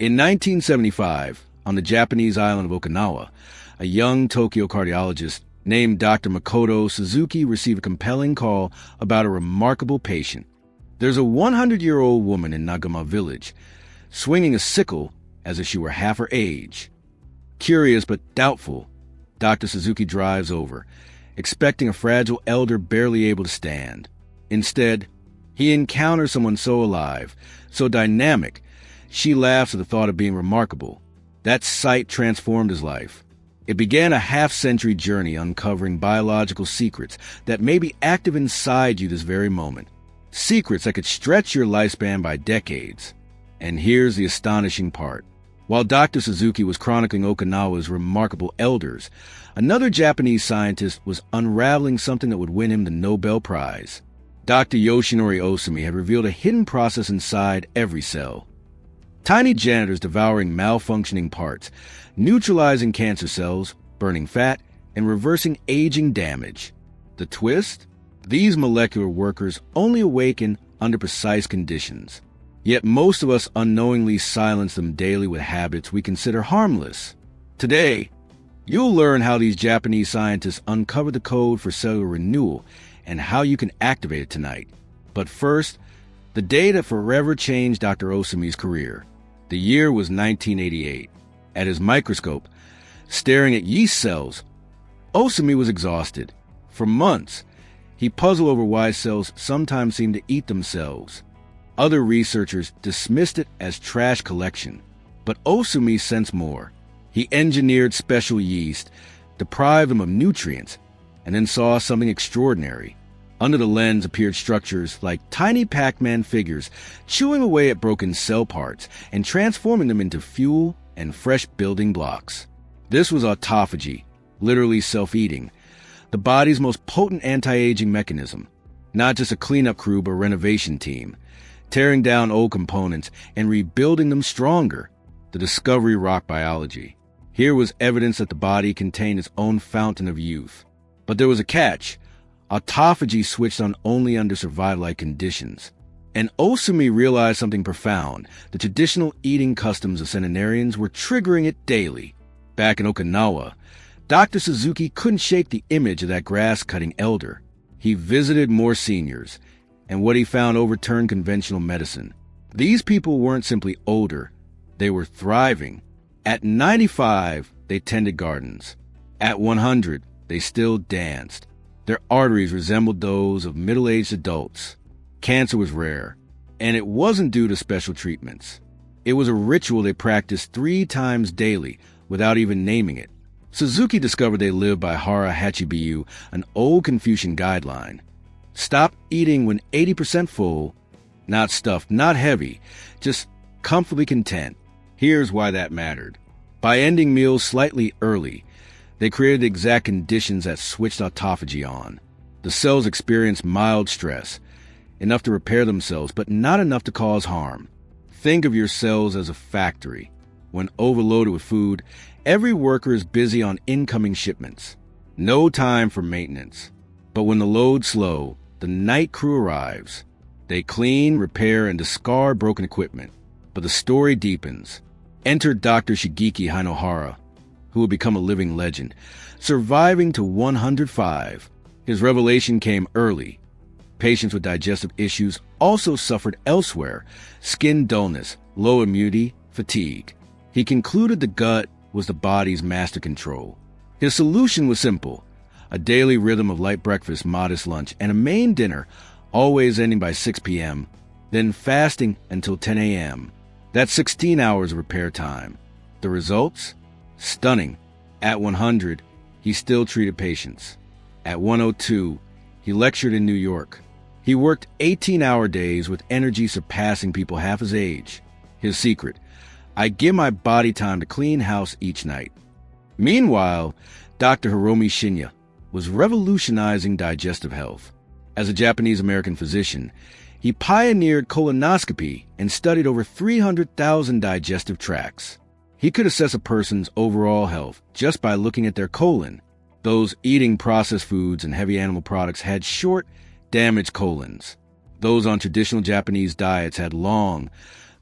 In 1975, on the Japanese island of Okinawa, a young Tokyo cardiologist named Dr. Makoto Suzuki received a compelling call about a remarkable patient. There's a 100-year-old woman in Nagama village, swinging a sickle as if she were half her age. Curious but doubtful, Dr. Suzuki drives over, expecting a fragile elder barely able to stand. Instead, he encounters someone so alive, so dynamic, she laughs at the thought of being remarkable. That sight transformed his life. It began a half-century journey uncovering biological secrets that may be active inside you this very moment. Secrets that could stretch your lifespan by decades. And here's the astonishing part. While Dr. Suzuki was chronicling Okinawa's remarkable elders, another Japanese scientist was unraveling something that would win him the Nobel Prize. Dr. Yoshinori Osumi had revealed a hidden process inside every cell. Tiny janitors devouring malfunctioning parts, neutralizing cancer cells, burning fat, and reversing aging damage. The twist? These molecular workers only awaken under precise conditions. Yet most of us unknowingly silence them daily with habits we consider harmless. Today, you'll learn how these Japanese scientists uncovered the code for cellular renewal and how you can activate it tonight. But first, the day that forever changed Dr. Osumi's career. The year was 1988. At his microscope, staring at yeast cells, Osumi was exhausted. For months, he puzzled over why cells sometimes seem to eat themselves. Other researchers dismissed it as trash collection, but Osumi sensed more. He engineered special yeast, deprived them of nutrients, and then saw something extraordinary. Under the lens appeared structures like tiny Pac-Man figures, chewing away at broken cell parts and transforming them into fuel and fresh building blocks. This was autophagy, literally self-eating, the body's most potent anti-aging mechanism. Not just a cleanup crew, but a renovation team, tearing down old components and rebuilding them stronger. The discovery rocked biology. Here was evidence that the body contained its own fountain of youth. But there was a catch. Autophagy switched on only under survival-like conditions. And Osumi realized something profound. The traditional eating customs of Centenarians were triggering it daily. Back in Okinawa, Dr. Suzuki couldn't shake the image of that grass-cutting elder. He visited more seniors, and what he found overturned conventional medicine. These people weren't simply older, they were thriving. At 95, they tended gardens. At 100, they still danced. Their arteries resembled those of middle-aged adults. Cancer was rare, and it wasn't due to special treatments. It was a ritual they practiced 3 times daily without even naming it. Suzuki discovered they lived by Hara Hachi, an old Confucian guideline. Stop eating when 80% full, not stuffed, not heavy, just comfortably content. Here's why that mattered. By ending meals slightly early, they created the exact conditions that switched autophagy on. The cells experienced mild stress, enough to repair themselves, but not enough to cause harm. Think of your cells as a factory. When overloaded with food, every worker is busy on incoming shipments. No time for maintenance. But when the load's low, the night crew arrives. They clean, repair, and discard broken equipment. But the story deepens. Enter Dr. Shigeaki Hinohara, who would become a living legend, surviving to 105. His revelation came early. Patients with digestive issues also suffered elsewhere: skin dullness, low immunity, fatigue. He concluded the gut was the body's master control. His solution was simple: a daily rhythm of light breakfast, modest lunch, and a main dinner, always ending by 6 p.m., then fasting until 10 a.m. That's 16 hours of repair time. The results? Stunning. At 100, he still treated patients. At 102, he lectured in New York. He worked 18-hour days with energy surpassing people half his age. His secret: I give my body time to clean house each night. Meanwhile, Dr. Hiromi Shinya was revolutionizing digestive health. As a Japanese-American physician, he pioneered colonoscopy and studied over 300,000 digestive tracts. He could assess a person's overall health just by looking at their colon. Those eating processed foods and heavy animal products had short, damaged colons. Those on traditional Japanese diets had long,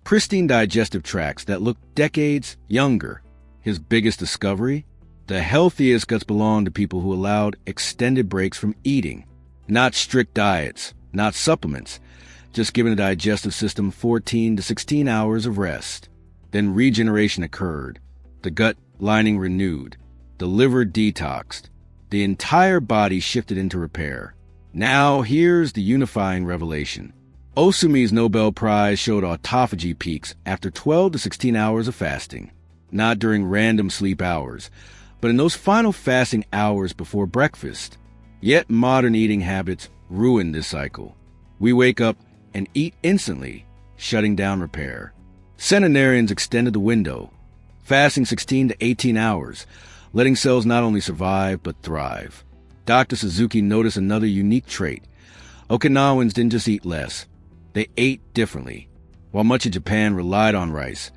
pristine digestive tracts that look decades younger. His biggest discovery? The healthiest guts belong to people who allowed extended breaks from eating. Not strict diets, not supplements, just giving the digestive system 14 to 16 hours of rest. Then regeneration occurred. The gut lining renewed. The liver detoxed. The entire body shifted into repair. Now here's the unifying revelation. Osumi's Nobel Prize showed autophagy peaks after 12 to 16 hours of fasting. Not during random sleep hours, but in those final fasting hours before breakfast. Yet modern eating habits ruin this cycle. We wake up and eat instantly, shutting down repair. Centenarians extended the window, fasting 16 to 18 hours, letting cells not only survive but thrive. Dr. Suzuki noticed another unique trait. Okinawans didn't just eat less, they ate differently. While much of Japan relied on rice,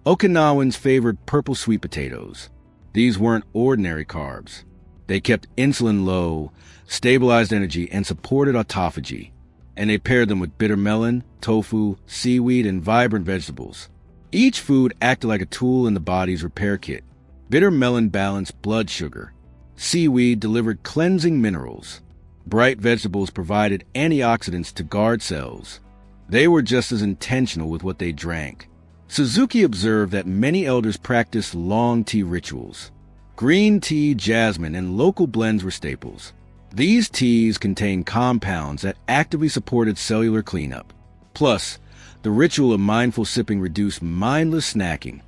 Okinawans favored purple sweet potatoes. These weren't ordinary carbs. They kept insulin low, stabilized energy, and supported autophagy. And they paired them with bitter melon, tofu, seaweed, and vibrant vegetables. Each food acted like a tool in the body's repair kit. Bitter melon balanced blood sugar. Seaweed delivered cleansing minerals. Bright vegetables provided antioxidants to guard cells. They were just as intentional with what they drank. Suzuki observed that many elders practiced long tea rituals. Green tea, jasmine, and local blends were staples. These teas contained compounds that actively supported cellular cleanup. Plus, the ritual of mindful sipping reduced mindless snacking,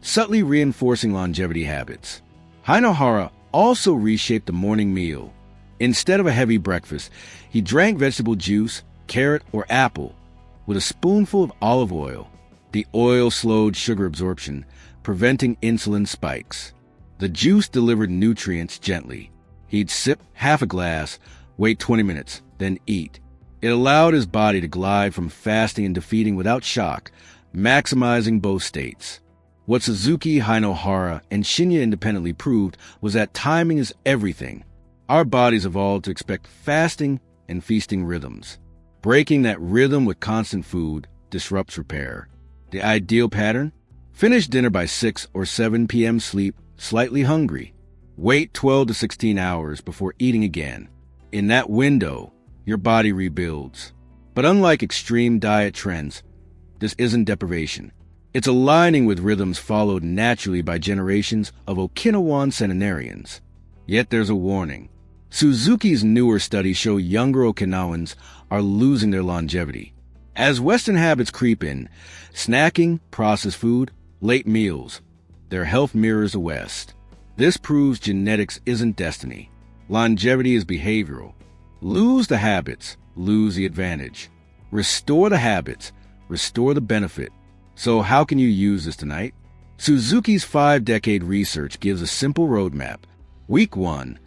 subtly reinforcing longevity habits. Hinohara also reshaped the morning meal. Instead of a heavy breakfast, he drank vegetable juice, carrot, or apple, with a spoonful of olive oil. The oil slowed sugar absorption, preventing insulin spikes. The juice delivered nutrients gently. He'd sip half a glass, wait 20 minutes, then eat. It allowed his body to glide from fasting and defeating without shock, maximizing both states. What Suzuki, Hinohara, and Shinya independently proved was that timing is everything. Our bodies evolved to expect fasting and feasting rhythms. Breaking that rhythm with constant food disrupts repair. The ideal pattern? Finish dinner by 6 or 7 p.m. sleep, slightly hungry. Wait 12 to 16 hours before eating again. In that window, your body rebuilds. But unlike extreme diet trends, this isn't deprivation. It's aligning with rhythms followed naturally by generations of Okinawan centenarians. Yet there's a warning. Suzuki's newer studies show younger Okinawans are losing their longevity. As Western habits creep in, snacking, processed food, late meals, their health mirrors the West. This proves genetics isn't destiny. Longevity is behavioral. Lose the habits, lose the advantage. Restore the habits, restore the benefit. So how can you use this tonight? Suzuki's 5-decade research gives a simple roadmap. Week 1,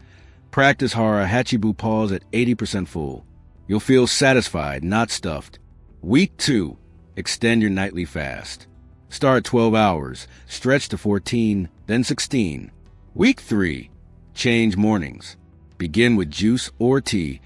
practice Hara Hachi pause at 80% full. You'll feel satisfied, not stuffed. Week 2, extend your nightly fast. Start 12 hours, stretch to 14, then 16. Week 3, change mornings. Begin with juice or tea.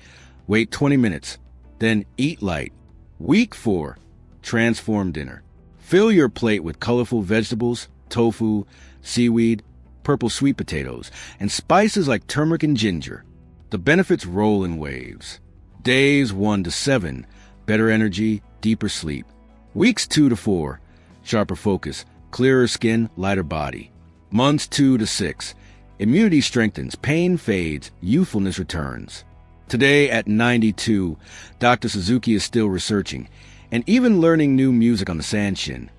Wait 20 minutes, then eat light. Week 4, transform dinner. Fill your plate with colorful vegetables, tofu, seaweed, purple sweet potatoes, and spices like turmeric and ginger. The benefits roll in waves. Days 1 to 7, better energy, deeper sleep. Weeks 2 to 4, sharper focus, clearer skin, lighter body. Months 2 to 6, immunity strengthens, pain fades, youthfulness returns. Today, at 92, Dr. Suzuki is still researching, and even learning new music on the Sanshin,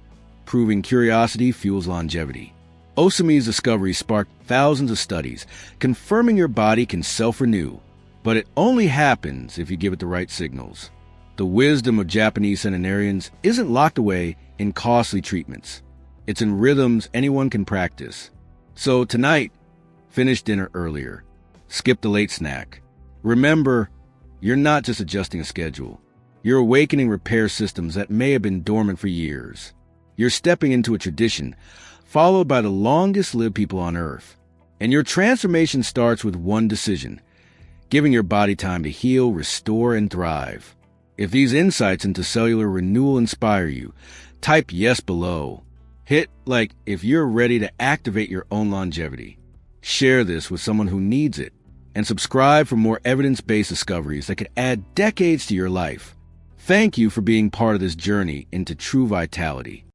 proving curiosity fuels longevity. Osumi's discovery sparked thousands of studies, confirming your body can self-renew. But it only happens if you give it the right signals. The wisdom of Japanese centenarians isn't locked away in costly treatments. It's in rhythms anyone can practice. So tonight, finish dinner earlier. Skip the late snack. Remember, you're not just adjusting a schedule. You're awakening repair systems that may have been dormant for years. You're stepping into a tradition, followed by the longest-lived people on Earth. And your transformation starts with one decision, giving your body time to heal, restore, and thrive. If these insights into cellular renewal inspire you, Type yes below. Hit like if you're ready to activate your own longevity. Share this with someone who needs it. And subscribe for more evidence-based discoveries that could add decades to your life. Thank you for being part of this journey into true vitality.